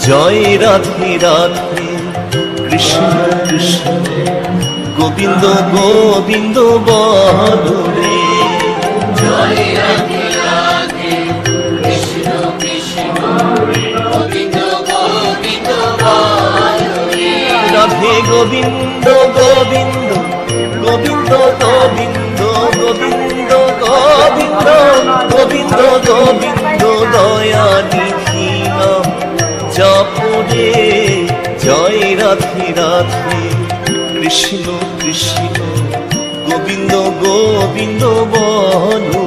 জয় রাধে রাধে কৃষ্ণ কৃষ্ণ গোবিন্দ গোবিন্দ বলো রে। জয় রাধে রাধে কৃষ্ণ কৃষ্ণ গোবিন্দ গোবিন্দ বলো রে। রাধে গোবিন্দ গোবিন্দ গোবিন্দ গোবিন্দ গোবিন্দ গোবিন্দ গোবিন্দ গোবিন্দ দয়া নিধি নাম জপরে। জয় রাধে রাধে কৃষ্ণ কৃষ্ণ গোবিন্দ গোবিন্দ বলো